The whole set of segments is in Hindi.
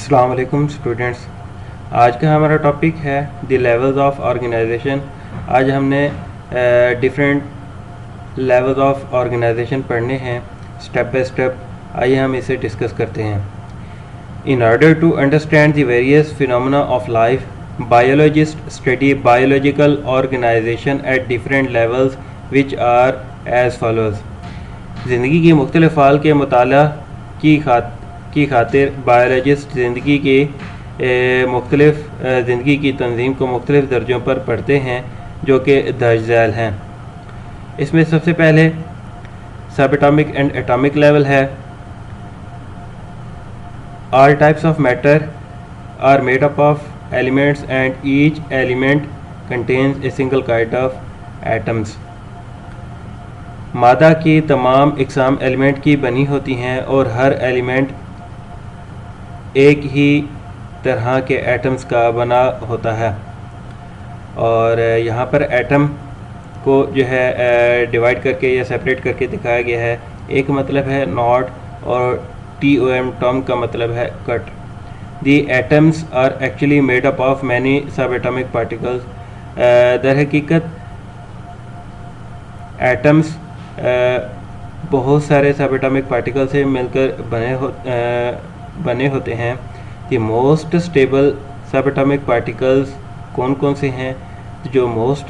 अस्सलाम वालेकुम स्टूडेंट्स। आज का हमारा टॉपिक है द लेवल्स ऑफ ऑर्गेनाइजेशन। आज हमने डिफरेंट लेवल्स ऑफ ऑर्गेनाइजेशन पढ़ने हैं स्टेप बाय स्टेप। आइए हम इसे डिस्कस करते हैं। In order to understand the various phenomena of life, biologist study biological organisation at different levels which are as follows. ज़िंदगी की मुख्तलिफ फ़ाल के मुताला की खातिर बायोलॉजिस्ट ज़िंदगी के मुख्तलिफ ज़िंदगी की तंजीम को मुख्तलिफ दर्जों पर पढ़ते हैं जो कि दर्ज झैल हैं। इसमें सबसे पहले sub atomic and atomic level है। All types of matter are made up of elements and each element contains a single kind of atoms. मादा की तमाम इकसाम एलिमेंट की बनी होती हैं और हर एलिमेंट एक ही तरह के एटम्स का बना होता है। और यहाँ पर एटम को जो है डिवाइड करके या सेपरेट करके दिखाया गया है। एक मतलब है नॉट और TOM टॉम का मतलब है cut. The atoms are actually made up of many sub atomic particles. दर हकीकत एटम्स बहुत सारे सब एटॉमिक पार्टिकल से मिलकर बने होते हैं। द मोस्ट स्टेबल सब एटॉमिक पार्टिकल्स कौन कौन से हैं? जो मोस्ट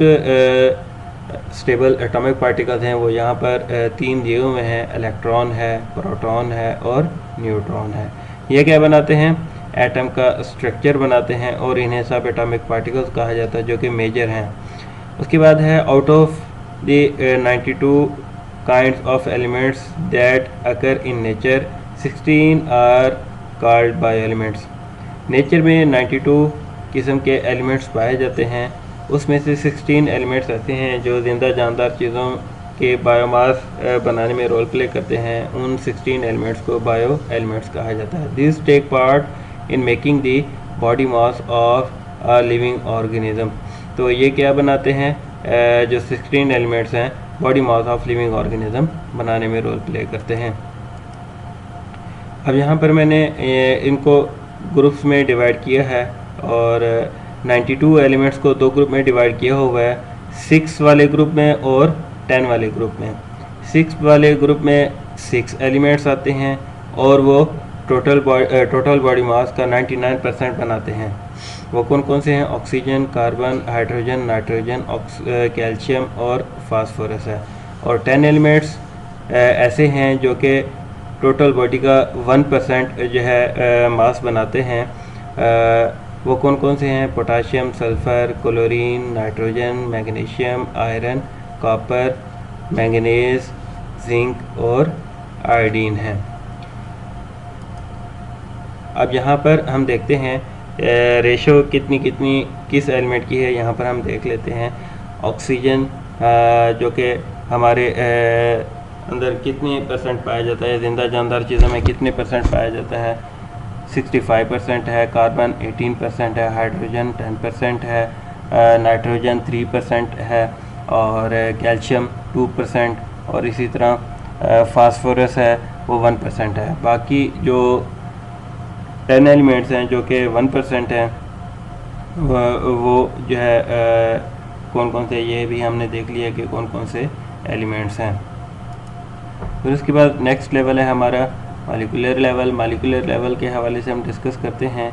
स्टेबल एटॉमिक पार्टिकल्स हैं वो यहाँ पर तीन दिए हुए हैं। इलेक्ट्रॉन है, प्रोटॉन है और न्यूट्रॉन है। ये क्या बनाते हैं? एटम का स्ट्रक्चर बनाते हैं और इन्हें सब एटॉमिक पार्टिकल्स कहा जाता है जो कि मेजर हैं। उसके बाद है out of the 92 kinds of elements that occur in nature 16 are called bio elements. Nature में 92 किस्म के एलिमेंट्स पाए जाते हैं। उसमें से 16 एलिमेंट्स ऐसे हैं जो ज़िंदा जानदार चीज़ों के बायोमास बनाने में रोल प्ले करते हैं। उन 16 एलिमेंट्स को बायो एलिमेंट्स कहा जाता है। This take part in making the body mass of a living organism. तो ये क्या बनाते हैं? जो 16 एलिमेंट्स हैं body mass of living organism बनाने में रोल प्ले करते हैं। अब यहाँ पर मैंने इनको ग्रुप्स में डिवाइड किया है और 92 एलिमेंट्स को दो ग्रुप में डिवाइड किया हुआ है, 6 वाले ग्रुप में और 10 वाले ग्रुप में। 6 वाले ग्रुप में 6 एलिमेंट्स आते हैं और वो टोटल बॉडी मास का 99% बनाते हैं। वो कौन कौन से हैं? Oxygen, carbon, hydrogen, nitrogen, calcium और फास्फोरस है। और 10 एलिमेंट्स ऐसे हैं जो कि टोटल बॉडी का 1% जो है मास बनाते हैं। वो कौन कौन से हैं? Potassium, sulphur, chlorine, nitrogen, magnesium, iron, copper, manganese, zinc और आयोडीन है। अब यहाँ पर हम देखते हैं रेशो कितनी किस एलिमेंट की है। यहाँ पर हम देख लेते हैं ऑक्सीजन जो कि हमारे अंदर कितने % पाया जाता है, ज़िंदा जानदार चीज़ों में कितने % पाया जाता है? 65% है। कार्बन 18% है। हाइड्रोजन 10% है। नाइट्रोजन 3% है और कैल्शियम 2% और इसी तरह फास्फोरस है वो 1% है। बाकी जो 10 एलिमेंट्स हैं जो कि 1% हैं वो जो है कौन कौन से, ये भी हमने देख लिया कि कौन कौन से एलिमेंट्स हैं। फिर उसके बाद नेक्स्ट लेवल है हमारा मॉलिक्यूलर लेवल। मॉलिक्यूलर लेवल के हवाले से हम डिस्कस करते हैं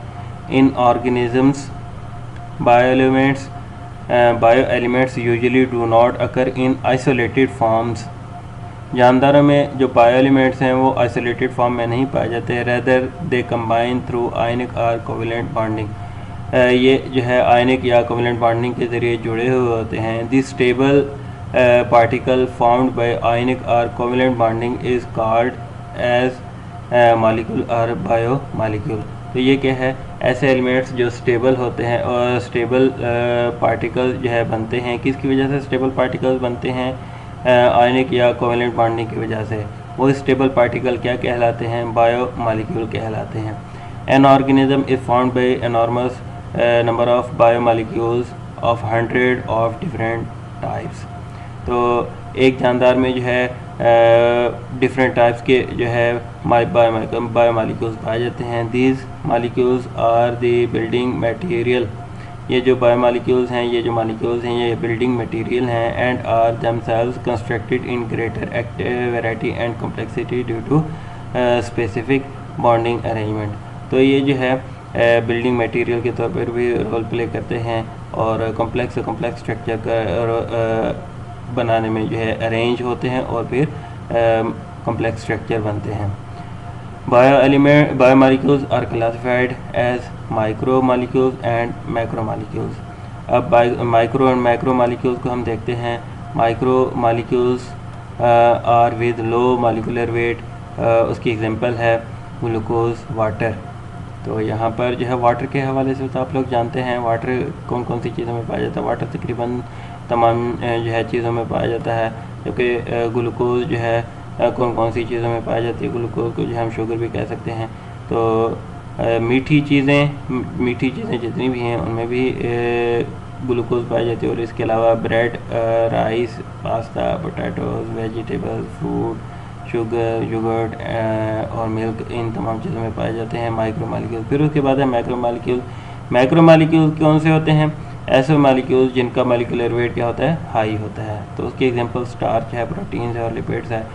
in organisms bio elements usually do not occur in isolated forms. जानदारों में जो बायो एलिमेंट्स हैं वो आइसोलेटेड फॉर्म में नहीं पाए जाते। रेदर दे कंबाइन थ्रू आयनिक और कोवेलेंट बॉन्डिंग। ये जो है आयनिक या कोवेलेंट बॉन्डिंग के ज़रिए जुड़े हुए होते हैं। This stable particle formed by ionic or covalent bonding is called as molecule or biomolecule। तो ये क्या है? ऐसे एलिमेंट्स जो स्टेबल होते हैं और स्टेबल पार्टिकल जो है बनते हैं। किसकी वजह से स्टेबल पार्टिकल्स बनते हैं? आयनिक या कोवेलेंट बॉन्डिंग की वजह से। वो स्टेबल पार्टिकल क्या कहलाते हैं? बायोमॉलिक्यूल कहलाते हैं। An organism is formed by enormous number of biomolecules of 100 of different types. तो एक जानदार में जो है डिफरेंट टाइप्स के जो है बायोमालिक्यूल्स पाए जाते हैं। These molecules are the building material, ये जो बायोमालिक्यूल्स हैं, ये जो मालिक्यूल्स हैं, ये बिल्डिंग मटेरियल हैं। And are themselves constructed in greater variety and complexity due to specific bonding arrangement. तो ये जो है बिल्डिंग मटेरियल के तौर पर भी रोल प्ले करते हैं और कॉम्प्लेक्स स्ट्रक्चर का बनाने में जो है अरेंज होते हैं और फिर कॉम्प्लेक्स स्ट्रक्चर बनते हैं। Biomolecules are classified as micro molecules and macro molecules. अब माइक्रो एंड मैक्रो मालिक्यूल्स को हम देखते हैं। Micro molecules are with low molecular weight, उसकी एग्जांपल है ग्लूकोज, वाटर। तो यहाँ पर जो है वाटर के हवाले से तो आप लोग जानते हैं वाटर कौन कौन सी चीज़ों में पाया जाता है। वाटर तकरीबन तमाम जो है चीज़ों में पाया जाता है, जबकि ग्लूकोज जो है कौन कौन सी चीज़ों में पाई जाती है। ग्लूकोज को जो हम शुगर भी कह सकते हैं। तो मीठी चीज़ें जितनी भी हैं उनमें भी ग्लूकोज पाई जाती है। और इसके अलावा bread, rice, pasta, potatoes, vegetables, fruit, sugar, yoghurt और मिल्क, इन तमाम चीज़ों में पाए जाते हैं माइक्रो मालिक्यूल। फिर उसके बाद है मैक्रो मालिक्यूल। मैक्रो मालिक्यूल कौन से होते हैं? ऐसे मालिक्यूल्स जिनका मालिकुलर वेट क्या होता है, हाई होता है। तो उसकी एग्जांपल स्टार्च है, प्रोटीन्स है और लिपिड्स है।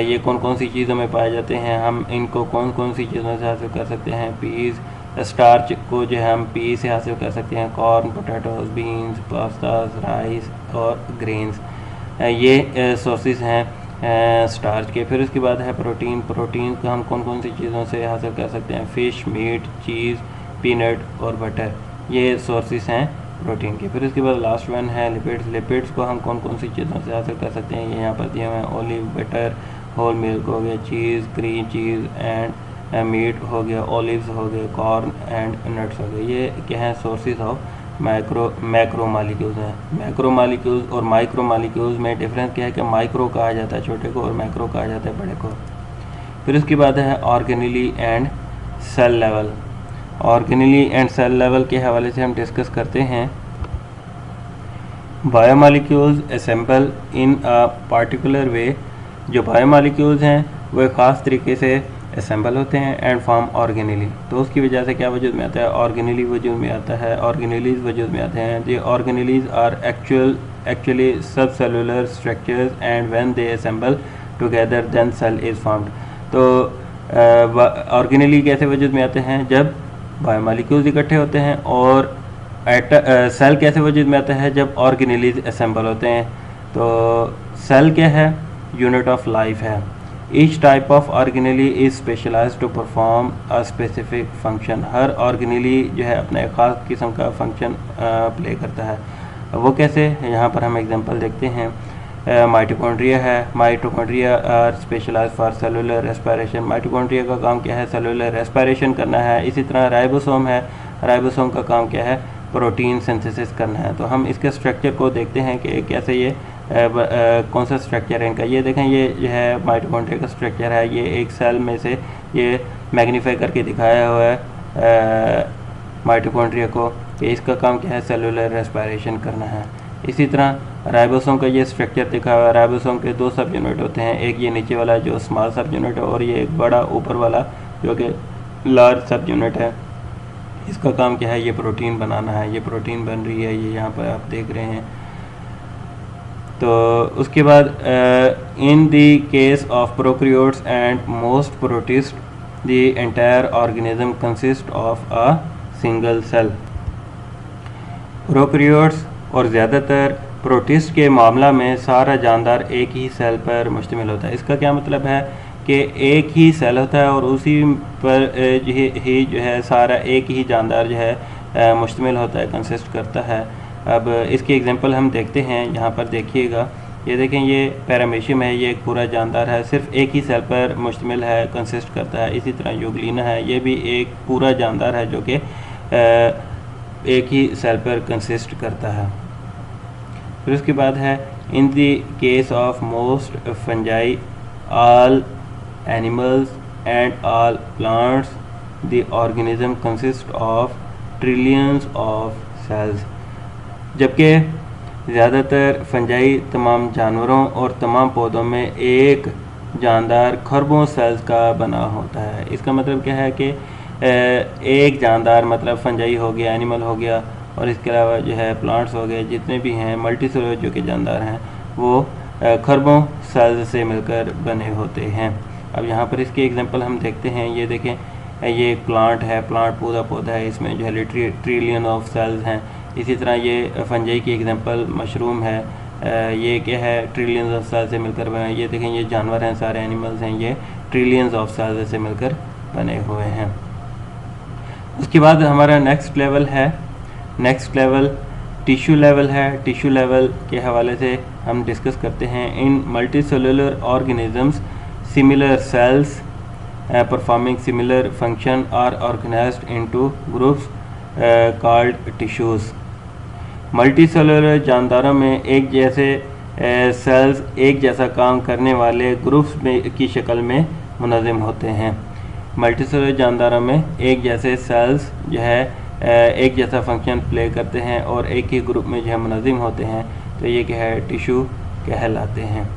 ये कौन कौन सी चीज़ों में पाए जाते हैं, हम इनको कौन कौन सी चीज़ों से हासिल कर सकते हैं? पीस, स्टार्च को जो है हम पी से हासिल कर सकते हैं। Corn, potatoes, beans, pastas, rice और ग्रेन्स, ये सोर्सेज हैं स्टार्च के। फिर उसके बाद है प्रोटीन। प्रोटीन को हम कौन कौन सी चीज़ों से हासिल कर सकते हैं? फ़िश, मीट, चीज़, पीनट और बटर, ये सोर्सेज हैं प्रोटीन के। फिर उसके बाद लास्ट वन है लिपिड्स। लिपिड्स को हम कौन कौन सी चीज़ों से हासिल कर सकते हैं? ये यहाँ पर दिए हुए हैं। ऑलिव, बटर, होल मिल्क हो गया, चीज़, क्रीम चीज़ एंड मीट हो गया, ऑलिव्स हो गए, कॉर्न एंड नट्स हो गए। ये क्या है? सोर्सेज ऑफ मैक्रो मालिक्यूल्स हैं। मैक्रो मालिक्यूल्स और माइक्रो मालिक्यूल्स में डिफरेंस क्या है कि माइक्रो कहा जाता है छोटे को और मैक्रो कहा जाता है बड़े को। फिर उसके बाद है organelle and cell level. Organelle and cell level के हवाले से हम डिस्कस करते हैं। Biomolecules assemble in a particular way. जो बायोमालिक्यूल्स हैं वो एक ख़ास तरीके से असेंबल होते हैं एंड फॉर्म ऑर्गेनेली। तो उसकी वजह से क्या वजूद में आता है? ऑर्गेनेली वजूद में आता है, ऑर्गेनेलीज वजूद में आते हैं। ये organelles are actually sub cellular structures and when they assemble together then cell is formed. तो ऑर्गेनेली कैसे वजूद में आते हैं? जब बायोमालिक्यूल्स इकट्ठे होते हैं। और सेल कैसे वजूद में आता है? जब ऑर्गेनेलीज असेंबल होते हैं। तो सेल क्या है? यूनिट ऑफ लाइफ है। Each type of organelle is specialised to perform a specific function. हर ऑर्गेनेली जो है अपने ख़ास किस्म का फंक्शन प्ले करता है। वो कैसे? यहाँ पर हम एग्जांपल देखते हैं। माइटोकॉन्ड्रिया है। Mitochondria are specialised for cellular respiration. Mitochondria का काम क्या है? सेलुलर रेस्पिरेशन करना है। इसी तरह राइबोसोम है। राइबोसोम का काम क्या है? प्रोटीन सिंथेसिस करना है। तो हम इसके स्ट्रक्चर को देखते हैं कि कैसे ये कौन सा स्ट्रक्चर है इनका। ये देखें, ये जो है माइटोकॉन्ड्रिया का स्ट्रक्चर है। ये एक सेल में से ये मैग्नीफाई करके दिखाया हुआ है माइटोकॉन्ड्रिया को कि इसका काम क्या है? सेलुलर रेस्पिरेशन करना है। इसी तरह राइबोसोम का ये स्ट्रक्चर दिखा हुआ है। राइबोसोम के दो सब यूनिट होते हैं, एक ये नीचे वाला जो स्मॉल सब यूनिट है और ये एक बड़ा ऊपर वाला जो कि लार्ज सब यूनिट है। इसका काम क्या है? ये प्रोटीन बनाना है। ये प्रोटीन बन रही है, ये यहाँ पर आप देख रहे हैं। तो उसके बाद in the case of prokaryotes and most protists the entire organism consist of a single cell. Prokaryotes और ज़्यादातर प्रोटिस्ट के मामला में सारा जानदार एक ही सेल पर मुश्तमिल होता है। इसका क्या मतलब है कि एक ही सेल होता है और उसी पर ही जो है सारा एक ही जानदार जो है मुश्तमिल होता है, कंसिस्ट करता है। अब इसकी एग्जांपल हम देखते हैं। यहाँ पर देखिएगा, ये देखें, ये पैरामीशियम है, ये एक पूरा जानदार है, सिर्फ एक ही सेल पर मुश्तमिल है, कंसिस्ट करता है। इसी तरह यूग्लिना है, ये भी एक पूरा जानदार है जो कि एक ही सेल पर कंसिस्ट करता है। फिर उसके बाद है in the case of most fungi, all animals and all plants the organism consist of trillions of cells. जबकि ज़्यादातर फंजाई तमाम जानवरों और तमाम पौधों में एक जानदार खरबों सेल्स का बना होता है। इसका मतलब क्या है कि एक जानदार मतलब फंजाई हो गया, एनिमल हो गया, और इसके अलावा जो है प्लांट्स हो गए, जितने भी हैं मल्टीसेलुलर जो कि जानदार हैं वो खरबों सेल्स से मिलकर बने होते हैं। अब यहाँ पर इसके एग्जांपल हम देखते हैं। ये देखें, ये एक प्लांट है, प्लांट पूरा पौधा है, इसमें जो है ट्रिलियन ऑफ सेल्स हैं। इसी तरह ये फंजाई की एग्जांपल मशरूम है, ये क्या है, ट्रिलियंस ऑफ सेल्स से मिलकर बना। ये देखें, ये जानवर हैं, सारे एनिमल्स हैं, ये ट्रिलियंस ऑफ सेल्स से मिलकर बने हुए हैं। उसके बाद हमारा नेक्स्ट लेवल टिश्यू लेवल है। टिश्यू लेवल के हवाले से हम डिस्कस करते हैं। In multicellular organisms similar cells performing similar function are organised into groups called tissues. Multicellular जानदारों में एक जैसे सेल्स एक जैसा काम करने वाले ग्रुप्स में की शक्ल में मुनज़्ज़म होते हैं। मल्टीसेलुलर जानदारों में एक जैसे सेल्स जो है एक जैसा फंक्शन प्ले करते हैं और एक ही ग्रुप में जो है मुनज़्ज़म होते हैं, तो ये क्या है, टिश्यू कहलाते हैं।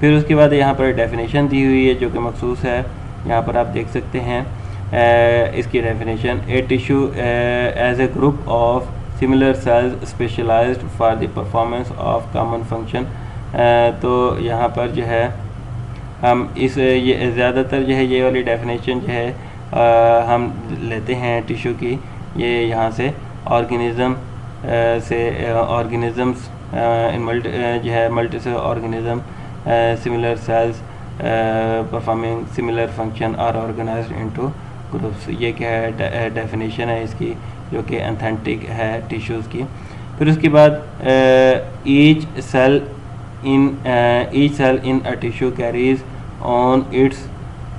फिर उसके बाद यहाँ पर डेफिनेशन दी हुई है जो कि मखसूस है, यहाँ पर आप देख सकते हैं इसकी definition. A tissue as a group of similar cells specialised for the performance of common function. तो यहाँ पर जो है हम इस ये ज़्यादातर जो है ये वाली डेफिनेशन जो है हम लेते हैं टिश्यू की, ये यहाँ से ऑर्गेनिज़म ऑर्गेनिज़म्स जो है multicellular organism similar cells performing similar function are organised into groups. ये क्या है, डेफिनेशन है इसकी जो कि ऑथेंटिक है टिश्यूज़ की। फिर उसके बाद each cell in a tissue carries on its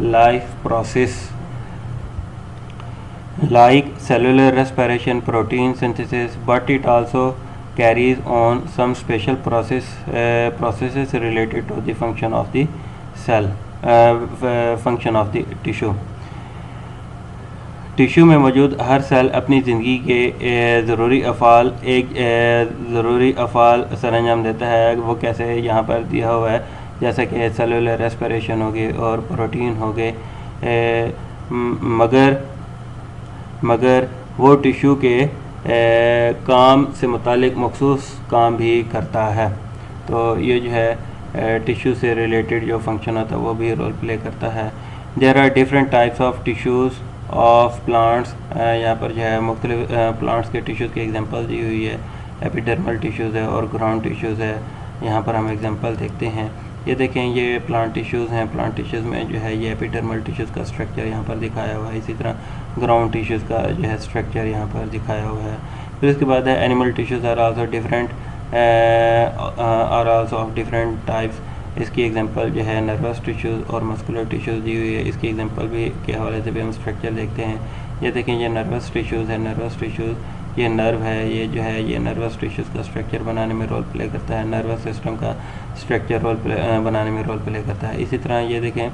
life process like cellular respiration, protein synthesis, but it also carries on some special processes related to the function of the cell, function of the tissue. Tissue में मौजूद हर सेल अपनी ज़िंदगी के ज़रूरी अफ़ाल सरअंजाम देता है। वो कैसे, यहाँ पर दिया हुआ है, जैसा कि सेलुलर रेस्पिरेशन हो गए और प्रोटीन हो गए, मगर वो टिश्यू के काम से मुतालिक मखसूस काम भी करता है। तो ये जो है टिश्यू से रिलेटेड जो फंक्शन होता है वो भी रोल प्ले करता है। There are different types of tissues of plants. यहाँ पर जो है मुख्तलिफ प्लांट्स के टिश्यूज़ की एग्जांपल दी हुई है। एपिडर्मल टिश्यूज़ है और ग्राउंड टिश्यूज़ है। यहाँ पर हम एग्जांपल देखते हैं। ये देखें, ये प्लांट टिश्यूज़ हैं। प्लांट टिश्यूज़ में जो है ये एपिडर्मल टिश्यूज़ का स्ट्रक्चर यहाँ पर दिखाया हुआ है। इसी तरह ग्राउंड टिश्यूज़ का जो है स्ट्रक्चर यहाँ पर दिखाया हुआ है। फिर उसके बाद है animal tissues are also of different types. इसकी एग्जांपल जो है नर्वस टिश्यूज़ और मस्कुलर टिश्यूज़ दी हुई है। इसकी एग्जांपल भी के हवाले से भी हम स्ट्रक्चर देखते हैं। ये देखें, ये नर्वस टिश्यूज़ है। नर्वस टिश्यूज़ ये नर्व है, ये जो है ये नर्वस टिश्यूज़ का स्ट्रक्चर बनाने में रोल प्ले करता है। नर्वस सिस्टम का स्ट्रक्चर बनाने में रोल प्ले करता है। इसी तरह ये देखें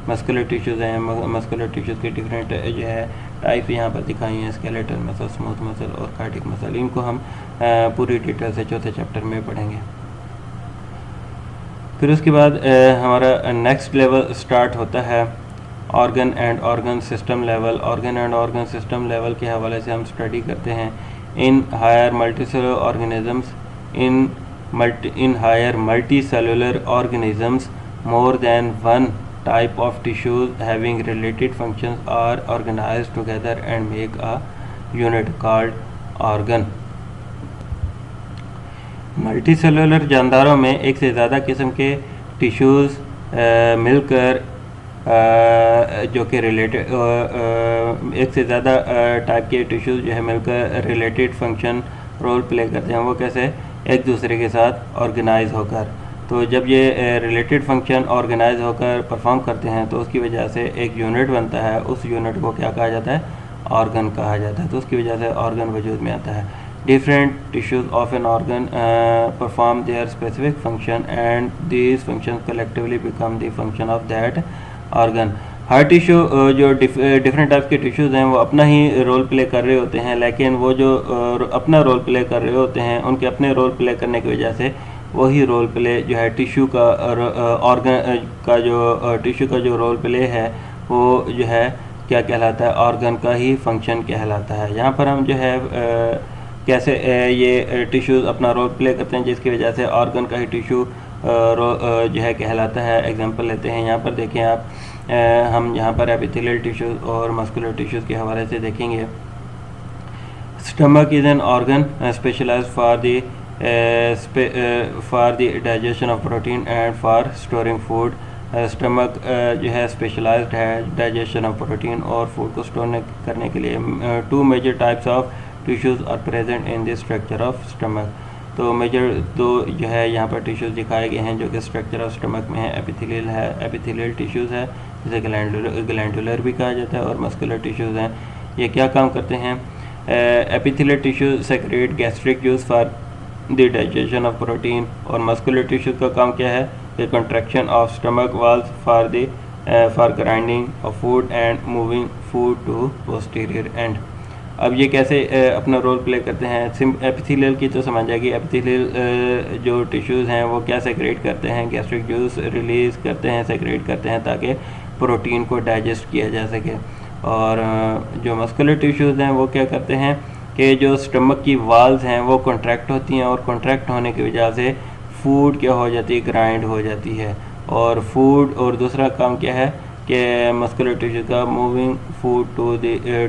मस्कुलर टिश्यूज़ हैं। मस्कुलर टिश्यूज़ के डिफरेंट जो है टाइप यहाँ पर दिखाई हैं, स्केलेटल मसल, स्मूथ मसल और कार्डिक मसल। इनको हम पूरी डिटेल से चौथे चैप्टर में पढ़ेंगे। फिर उसके बाद हमारा नेक्स्ट लेवल स्टार्ट होता है organ and organ system level. Organ and organ system level के हवाले से हम स्टडी करते हैं। In higher multicellular organisms in higher multicellular organisms, more than one type of tissues having related functions are organized together and make a unit called organ. Multicellular जानदारों में एक से ज़्यादा किस्म के टिश्यूज़ मिलकर जो कि रिलेटेड एक से ज़्यादा टाइप के टिश्यूज़ जो है मिलकर रिलेटेड फंक्शन रोल प्ले करते हैं। वो कैसे, एक दूसरे के साथ ऑर्गेनाइज होकर। तो जब ये रिलेटेड फंक्शन ऑर्गेनाइज होकर परफॉर्म करते हैं तो उसकी वजह से एक यूनिट बनता है। उस यूनिट को क्या कहा जाता है, ऑर्गन कहा जाता है। तो उसकी वजह से ऑर्गन वजूद में आता है। Different tissues of an organ perform there specific function and these function collectively become the function of that organ. Her tissue जो डिफरेंट टाइप के टिश्यूज़ हैं वो अपना ही रोल प्ले कर रहे होते हैं, लेकिन वो जो अपना रोल प्ले कर रहे होते हैं उनके अपने रोल प्ले करने की वजह से वही रोल प्ले जो है टिश्यू का ऑर्गन का जो टिश्यू का जो रोल प्ले है वो जो है क्या कहलाता है, ऑर्गन का ही फंक्शन कहलाता है। यहाँ पर हम जो है कैसे ये टिश्यूज़ अपना रोल प्ले करते हैं जिसकी वजह से ऑर्गन का ही टिश्यू जो है कहलाता है। एग्जांपल लेते हैं, यहाँ पर देखें आप, हम यहाँ पर एपिथेलियल टिश्यूज़ और मस्कुलर टिश्यूज़ के हवाले से देखेंगे। Stomach is an organ specialised for the digestion of protein and for storing food. Stomach जो है स्पेशलाइज्ड है डाइजेशन ऑफ प्रोटीन और फूड को स्टोर करने के लिए। Two major types of tissues are present in the structure of stomach. तो मेजर दो जो है यहाँ पर टिश्यूज़ दिखाए गए हैं जो कि स्ट्रक्चर ऑफ स्टमक में है। एपिथेलियल है, एपिथेलियल टिश्यूज़ है जिसे ग्लैंडुलर भी कहा जाता है, और मस्कुलर टिश्यूज़ हैं। ये क्या काम करते हैं? Epithelial tissues secrete gastric juice for the digestion of protein, और मस्कुलर टिश्यूज़ का काम क्या है कि contraction of stomach walls for grinding of food and moving food to posterior end. अब ये कैसे अपना रोल प्ले करते हैं? एपिथेलियल की तो समझ आएगी। एपिथेलियल जो टिश्यूज़ हैं वो क्या सेक्रेट करते हैं? गैस्ट्रिक जूस रिलीज़ करते हैं, सेक्रेट करते हैं ताकि प्रोटीन को डाइजेस्ट किया जा सके। और जो मस्कुलर टिश्यूज़ हैं वो क्या करते हैं कि जो स्टमक की वाल्स हैं वो कॉन्ट्रैक्ट होती हैं, और कॉन्ट्रैक्ट होने की वजह से फूड क्या हो जाती है? ग्राइंड हो जाती है। और फूड, और दूसरा काम क्या है कि मस्कुलर टिश्यू का moving food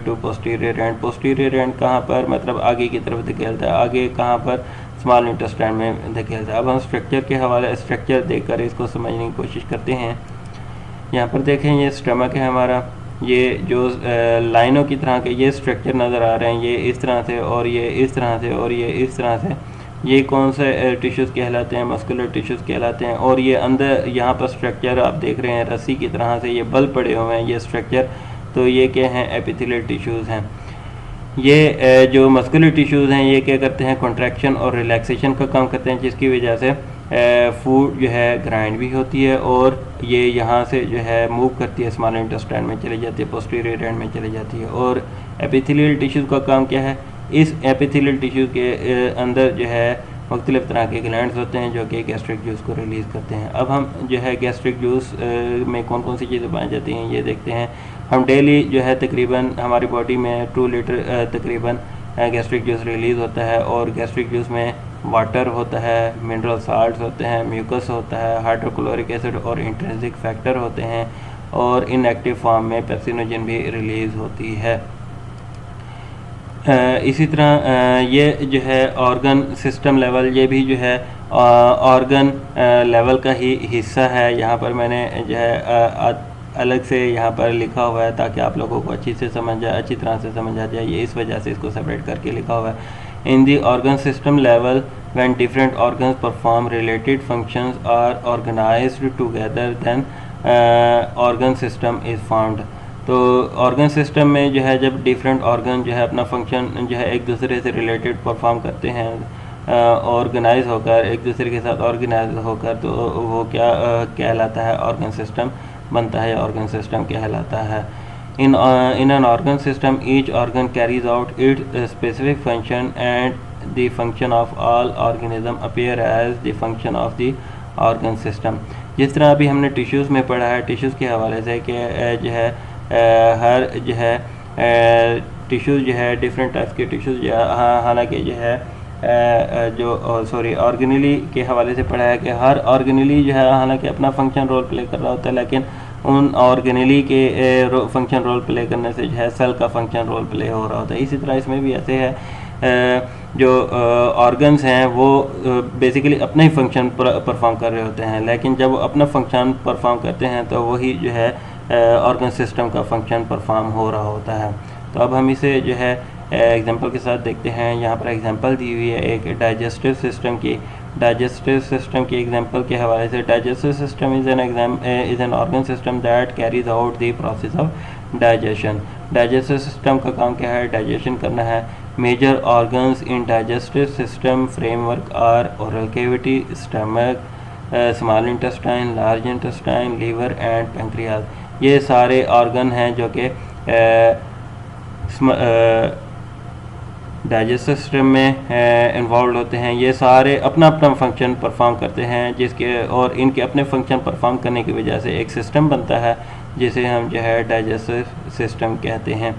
to posterior end. Posterior end कहाँ पर? मतलब आगे की तरफ धकेलता है। आगे कहाँ पर? स्मॉल इंटेस्टाइन में धकेलता है। अब हम स्ट्रक्चर के हवाले स्ट्रक्चर देखकर इसको समझने की कोशिश करते हैं। यहाँ पर देखें, ये स्टमक है हमारा, ये जो लाइनों की तरह के ये स्ट्रक्चर नज़र आ रहे हैं, ये इस तरह से और ये इस तरह से और ये इस तरह से, ये कौन से टिश्यूज़ कहलाते हैं? मस्कुलर टिश्यूज़ कहलाते हैं। और ये अंदर यहाँ पर स्ट्रक्चर आप देख रहे हैं रस्सी की तरह से ये बल पड़े हुए हैं, ये स्ट्रक्चर, तो ये क्या हैं? एपिथेलियल टिश्यूज़ हैं। ये जो मस्कुलर टिश्यूज़ हैं ये क्या करते हैं? कॉन्ट्रैक्शन और रिलैक्सेशन का काम करते हैं, जिसकी वजह से फूड जो है ग्राइंड भी होती है और ये यहाँ से जो है मूव करती है, स्मॉल इंटेस्टाइन में चली जाती है, पोस्टीरियर एंड में चली जाती है। और एपिथेलियल टिश्यूज़ का काम क्या है? इस एपिथेलियल टिश्यू के अंदर जो है मुख्तलिफ़ तरह के ग्लैंड्स होते हैं जो कि गैस्ट्रिक जूस को रिलीज़ करते हैं। अब हम जो है गैस्ट्रिक जूस में कौन कौन सी चीज़ें पाई जाती हैं ये देखते हैं। हम डेली जो है तकरीबन हमारी बॉडी में 2 लीटर तकरीबन गैस्ट्रिक जूस रिलीज़ होता है, और गैस्ट्रिक जूस में वाटर होता है, मिनरल साल्ट्स होते हैं, म्यूकस होता है, हाइड्रोक्लोरिक एसिड और इंट्रिंसिक फैक्टर होते हैं, और इनएक्टिव फॉर्म में पेप्सिनोजन भी रिलीज़ होती है। इसी तरह ये जो है ऑर्गन सिस्टम लेवल, ये भी जो है ऑर्गन लेवल का ही हिस्सा है। यहाँ पर मैंने जो है अलग से यहाँ पर लिखा हुआ है ताकि आप लोगों को अच्छी तरह से समझ आ जाए, ये इस वजह से इसको सेपरेट करके लिखा हुआ है। In the organ system level when different organs perform related functions are organised together then organ system is found. तो ऑर्गन सिस्टम में जो है जब डिफरेंट ऑर्गन जो है अपना फंक्शन जो है एक दूसरे से रिलेटेड परफॉर्म करते हैं, ऑर्गेनाइज होकर, एक दूसरे के साथ ऑर्गेनाइज होकर, तो वो क्या कहलाता है? ऑर्गन सिस्टम बनता है, ऑर्गन सिस्टम कहलाता है। In an organ system each organ carries out its specific function and the function of all organism appear as the function of the organ system. जिस तरह अभी हमने टिश्यूज़ में पढ़ा है, टिश्यूज़ के हवाले से कि जो है हर जो है टिश्यूज़ जो है डिफरेंट टाइप्स के टिश्यूज़ जो है, हालांकि जो है ऑर्गेनली के हवाले से पढ़ा है कि हर ऑर्गेनली जो है हालांकि अपना फंक्शन रोल प्ले कर रहा होता है, लेकिन उन ऑर्गेनली के फंक्शन रोल प्ले करने से जो है सेल का फंक्शन रोल प्ले हो रहा होता है। इसी तरह इसमें भी ऐसे है, जो ऑर्गन्स हैं वो बेसिकली अपना ही फंक्शन परफॉर्म कर रहे होते हैं, लेकिन जब वो अपना फंक्शन परफॉर्म करते हैं तो वही जो है ऑर्गन सिस्टम का फंक्शन परफॉर्म हो रहा होता है। तो अब हम इसे जो है एग्जांपल के साथ देखते हैं। यहाँ पर एग्जांपल दी हुई है एक डाइजेस्टिव सिस्टम की। डाइजेस्टिव सिस्टम की एग्जांपल के हवाले से, digestive system is an organ system that carries out the process of digestion. Digestive system का काम क्या है? डाइजेशन करना है। Major organs in digestive system framework are oral cavity, stomach, small intestine, large intestine, liver and pancreas. ये सारे ऑर्गन हैं जो कि डाइजेस्टिव सिस्टम में इन्वॉल्व होते हैं। ये सारे अपना अपना फंक्शन परफॉर्म करते हैं, जिसके और इनके अपने फंक्शन परफॉर्म करने की वजह से एक सिस्टम बनता है जिसे हम जो है डाइजेस्टिव सिस्टम कहते हैं।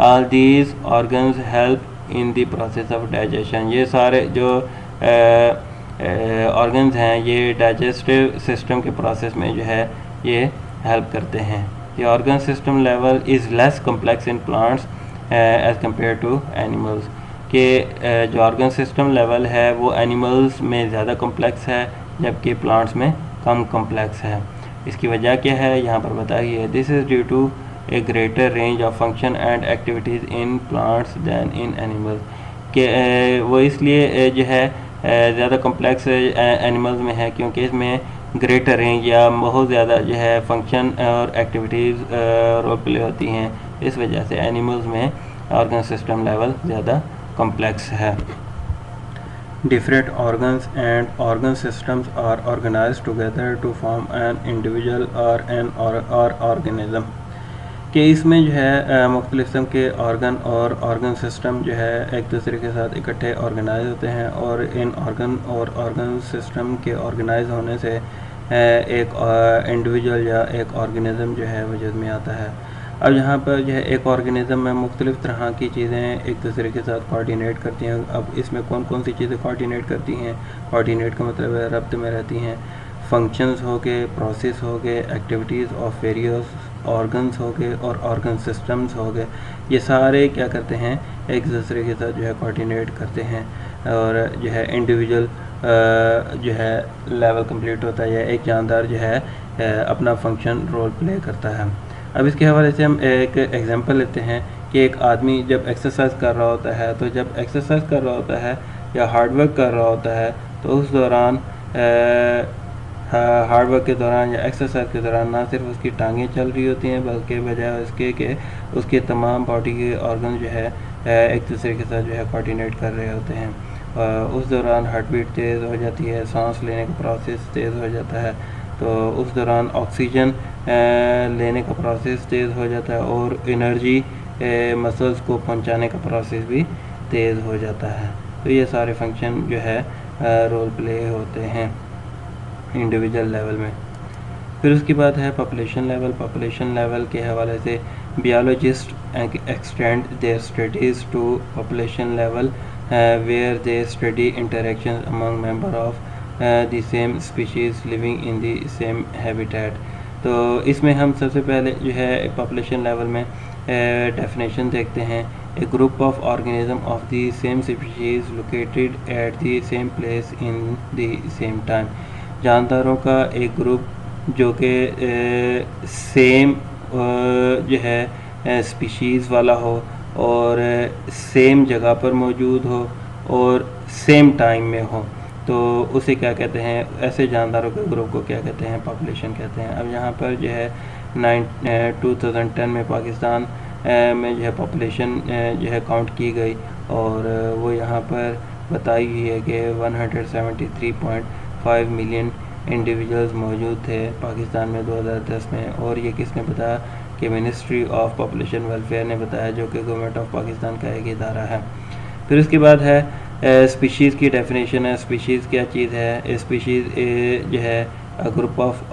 All these organs help in the process of digestion. ये सारे जो ऑर्गन्स हैं ये डाइजेस्टिव सिस्टम के प्रोसेस में जो है ये हेल्प करते हैं। The organ system level is less complex in plants as compare to animals. कि जो ऑर्गन सिस्टम लेवल है वो एनिमल्स में ज़्यादा कम्प्लेक्स है जबकि प्लांट्स में कम कम्प्लेक्स है। इसकी वजह क्या है यहाँ पर बताइए। This is due to a greater range of function and activities in plants than in animals. कि वो इसलिए जो है ज़्यादा कम्प्लेक्स एनिमल्स में है क्योंकि इसमें ग्रेटर रेंज या बहुत ज़्यादा जो है फंक्शन और एक्टिविटीज़ रोल प्ले होती हैं। इस वजह से एनिमल्स में ऑर्गन सिस्टम लेवल ज़्यादा कॉम्प्लेक्स है। Different organs and organ systems are organized together to form an individual or an or organism। कि इसमें जो है मुख्तलिफ किस्म के ऑर्गन और ऑर्गन सिस्टम जो है एक दूसरे के साथ इकट्ठे ऑर्गेनाइज होते हैं और इन ऑर्गन और ऑर्गन सिस्टम के ऑर्गेनाइज होने से एक इंडिविजुअल या एक ऑर्गेनिज़म जो है वजूद में आता है। अब यहाँ पर जो है एक ऑर्गेनिज़म में मुख्तलिफ़ तरह की चीज़ें एक दूसरे के साथ कोऑर्डिनेट करती हैं। अब इसमें कौन कौन सी चीज़ें कोऑर्डिनेट करती हैं? कोऑर्डिनेट का मतलब है रब्त में रहती हैं। फंक्शंस हो गए, प्रोसेस हो गए, एक्टिविटीज़ ऑफ वेरियस ऑर्गन्स हो गए और ऑर्गन सिस्टम्स हो गए। ये सारे क्या करते हैं? एक दूसरे के साथ जो है कोऑर्डिनेट करते हैं और जो है इंडिविजुअल जो है लेवल कंप्लीट होता है या एक जानदार जो है अपना फंक्शन रोल प्ले करता है। अब इसके हवाले से हम एक एग्जांपल लेते हैं कि एक आदमी जब एक्सरसाइज कर रहा होता है, तो जब एक्सरसाइज कर रहा होता है या हार्डवर्क कर रहा होता है तो उस दौरान हार्डवर्क के दौरान या एक्सरसाइज के दौरान ना सिर्फ उसकी टांगें चल रही होती हैं बल्कि बजाय उसके कि उसके तमाम बॉडी के ऑर्गन जो है एक दूसरे के साथ जो है कोऑर्डिनेट कर रहे होते हैं। उस दौरान हार्ट बीट तेज़ हो जाती है, सांस लेने का प्रोसेस तेज़ हो जाता है, तो उस दौरान ऑक्सीजन लेने का प्रोसेस तेज़ हो जाता है और एनर्जी मसल्स को पहुंचाने का प्रोसेस भी तेज़ हो जाता है। तो ये सारे फंक्शन जो है रोल प्ले होते हैं इंडिविजुअल लेवल में। फिर उसके बाद है पॉपुलेशन लेवल। पॉपुलेशन लेवल के हवाले से biologist extend their studies to population level where they study interaction among member of the same species living in the same habitat. तो इसमें हम सबसे पहले जो है पॉपुलेशन लेवल में डेफिनेशन देखते हैं। A group of organism of the same species located at the same place in the same time. जानदारों का एक ग्रुप जो कि सेम जो है स्पीशीज़ वाला हो और सेम जगह पर मौजूद हो और सेम टाइम में हो, तो उसे क्या कहते हैं? ऐसे जानदारों के ग्रुप को क्या कहते हैं? पॉपुलेशन कहते हैं। अब यहाँ पर जो है 2010 में पाकिस्तान में जो है पॉपुलेशन जो है काउंट की गई और वो यहाँ पर बताई गई है कि 173.5 मिलियन इंडिविजुअल्स मौजूद थे पाकिस्तान में 2010 में। और ये किसने बताया? कि मिनिस्ट्री ऑफ पॉपुलेशन वेलफेयर ने बताया, जो कि गवर्नमेंट ऑफ पाकिस्तान का एक इदारा है। फिर उसके बाद है स्पीशीज़ की डेफिनेशन है। स्पीशीज़ क्या चीज़ है? स्पीशीज़ जो है a group of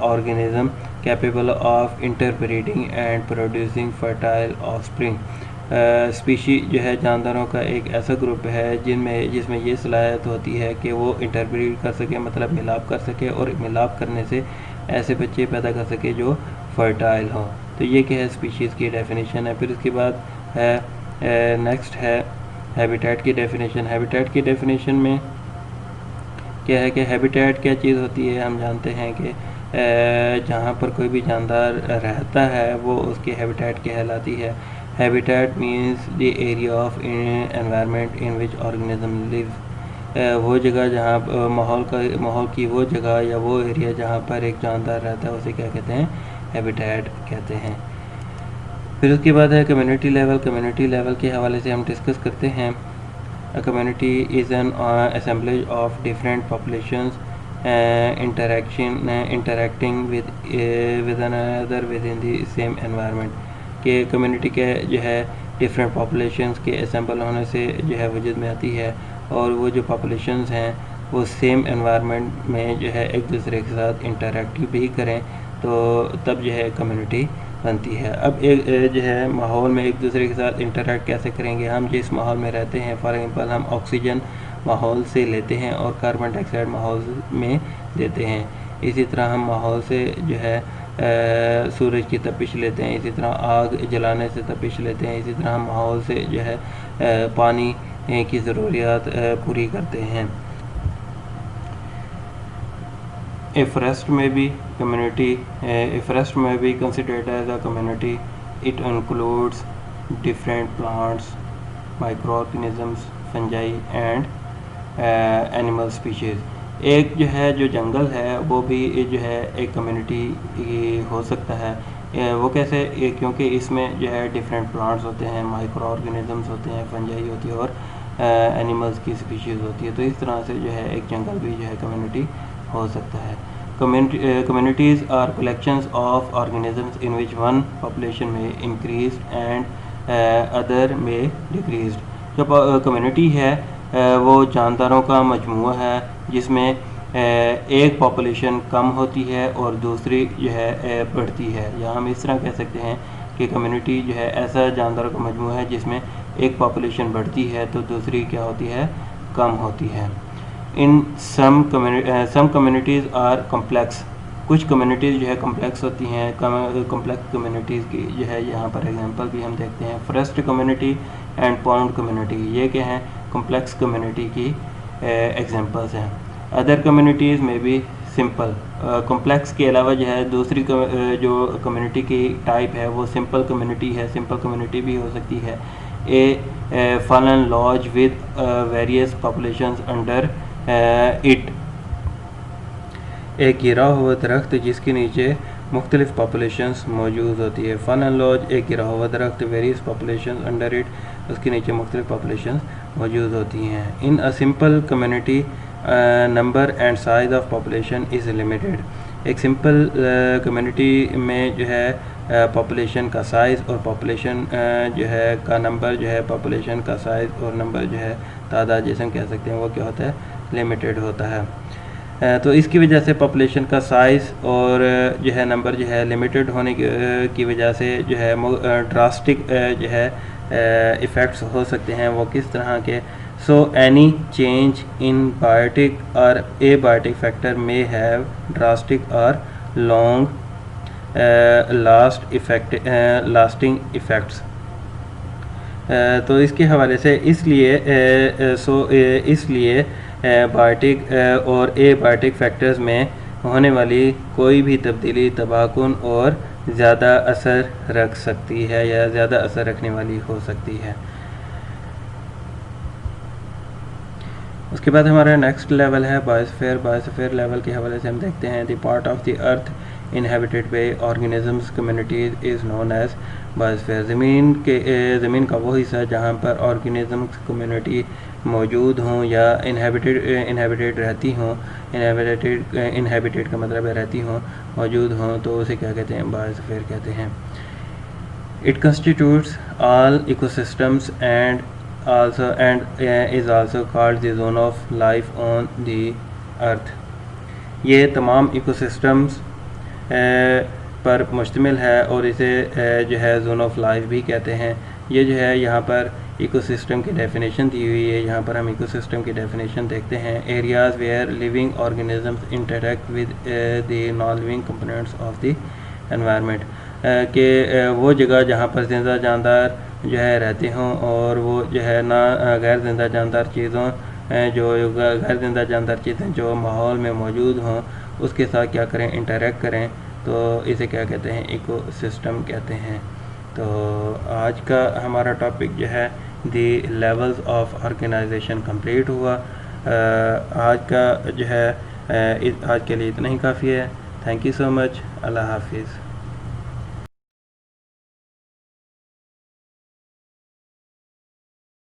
organism capable of interbreeding and producing fertile offspring. Species जो है जानदारों का एक ऐसा ग्रुप है जिसमें ये सलाहियत होती है कि वो इंटरब्रीड कर सके, मतलब मिलाप कर सके और मिलाप करने से ऐसे बच्चे पैदा कर सके जो फर्टाइल हों। तो ये क्या है? स्पीशीज़ की डेफिनेशन है। फिर उसके बाद है नेक्स्ट है हैबिटेट की डेफिनेशन। हैबिटेट की डेफिनेशन में क्या है कि हैबिटेट क्या चीज़ होती है? हम जानते हैं कि जहाँ पर कोई भी जानदार रहता है वो उसकी हैबिटेट कहलाती है। Habitat means the area of environment in which organism live. वो जगह जहाँ माहौल की वो जगह या वो एरिया जहाँ पर एक जानदार रहता है उसे क्या कहते हैं? हैबिटेट कहते हैं। फिर उसके बाद है कम्युनिटी लेवल। कम्युनिटी लेवल के हवाले से हम डिस्कस करते हैं। A community is an assemblage of different populations interacting with another with in the same environment, कि कम्युनिटी के जो है डिफरेंट पॉपुलेशंस के असेंबल होने से जो है वजूद में आती है, और वो जो पॉपुलेशंस हैं वो सेम एनवायरनमेंट में जो है एक दूसरे के साथ इंटरेक्ट भी करें, तो तब जो है कम्युनिटी बनती है। अब एक जो है माहौल में एक दूसरे के साथ इंटरेक्ट कैसे करेंगे? हम जिस माहौल में रहते हैं, फॉर एग्जांपल हम ऑक्सीजन माहौल से लेते हैं और कार्बन डाइऑक्साइड माहौल में देते हैं, इसी तरह हम माहौल से जो है सूरज की तपिश लेते हैं, इसी तरह आग जलाने से तपिश लेते हैं, इसी तरह हम माहौल से जो है पानी की ज़रूरियात पूरी करते हैं। A forest may be considered as a community. It includes different plants, microorganisms, fungi and animal species. एक जो है जो जंगल है वो भी जो है एक कम्युनिटी हो सकता है। वो कैसे? क्योंकि इसमें जो है डिफरेंट प्लांट्स होते हैं, माइक्रो ऑर्गेनिजम्स होते हैं, फंजाई होती है और एनिमल्स की स्पीशीज़ होती है, तो इस तरह से जो है एक जंगल भी जो है कम्युनिटी हो सकता है। Communities are collections of organisms in which one population may increase and other may decrease. जो कम्युनिटी है वो जानदारों का मजमूआ है जिसमें एक पॉपुलेशन कम होती है और दूसरी जो है बढ़ती है, या हम इस तरह कह सकते हैं कि कम्युनिटी जो है ऐसा जानदारों का मजमूआ है जिसमें एक पॉपुलेशन बढ़ती है तो दूसरी क्या होती है? कम होती है। इन सम कम्युनिटीज़ आर कम्प्लेक्स, कुछ कम्युनिटीज़ जो है कम्प्लेक्स होती हैं। कम्प्लेक्स कम्युनिटीज़ की जो है यहाँ पर एग्जांपल भी हम देखते हैं, forest community and pond community, ये क्या हैं? कम्प्लेक्स कम्युनिटी की एग्जांपल्स हैं। अदर कम्युनिटीज़ में भी सिंपल, कम्प्लेक्स के अलावा जो है दूसरी जो कम्युनिटी की टाइप है वो सिंपल कम्युनिटी है, सिंपल कम्युनिटी भी हो सकती है। A fallen logs with various populations under it, एक गिरा हुआ दरख्त जिसके नीचे मुख्तलिफ पॉपुलेशंस मौजूद होती है। फन एंड लॉज एक गिरा हुआ दरख्त, वेरियस पॉपुलेशंस अंडर इट, उसके नीचे मुख्तलिफ पॉपुलेशंस मौजूद होती हैं। In a simple community number and size of population is limited, एक सिंपल कम्युनिटी में जो है पॉपुलेशन का साइज़ और पॉपुलेशन जो है का नंबर जो है, पॉपुलेशन का साइज़ और नंबर जो है तादाद जैसे हम कह सकते हैं वो क्या होता है? लिमिटेड होता है। तो इसकी वजह से पॉपुलेशन का साइज़ और जो है नंबर जो है लिमिटेड होने की वजह से जो है ड्रास्टिक जो है इफ़ेक्ट्स हो सकते हैं। वो किस तरह के? So any change in biotic और abiotic factor may have drastic और लॉन्ग लास्टिंग इफ़ेक्ट्स। तो इसके हवाले से इसलिए बायोटिक और एबायोटिक फैक्टर्स में होने वाली कोई भी तब्दीली तबाहकुन और ज़्यादा असर रख सकती है या ज़्यादा असर रखने वाली हो सकती है। उसके बाद हमारा नेक्स्ट लेवल है बायोस्फीयर। बायोस्फीयर लेवल के हवाले से हम देखते हैं the part of the earth inhabited by organisms communities is known as biosphere. ज़मीन का वो हिस्सा जहाँ पर ऑर्गेनिजम्स कम्युनिटी मौजूद हों या इनहेबिटेड रहती हों, इनहेबिटेड का मतलब है रहती हों, मौजूद हों, तो उसे क्या कहते हैं? बायोस्फीयर कहते हैं। It constitutes all ecosystems and is also called the zone of life on the earth। ये तमाम इकोसिस्टम्स पर मुश्तमिल है और इसे जो है जोन ऑफ लाइफ भी कहते हैं। ये जो है यहाँ पर इकोसिस्टम की डेफिनेशन दी हुई है। यहाँ पर हम इकोसिस्टम की डेफिनेशन देखते हैं। Areas where living organisms interact with the non living components of the environment, कि वो जगह जहाँ पर जिंदा जानदार जो है रहते हों और वो जो है ना गैर जिंदा जानदार चीज़ों गैर जिंदा जानदार चीज़ें जो माहौल में मौजूद हों उसके साथ क्या करें? इंटरेक्ट करें, तो इसे क्या कहते हैं? इकोसिस्टम कहते हैं। तो आज का हमारा टॉपिक जो है दी लेवल्स ऑफ ऑर्गेनाइजेशन कंप्लीट हुआ। आज का जो है आज के लिए इतना ही काफ़ी है। Thank you so much. अल्लाह हाफिज़।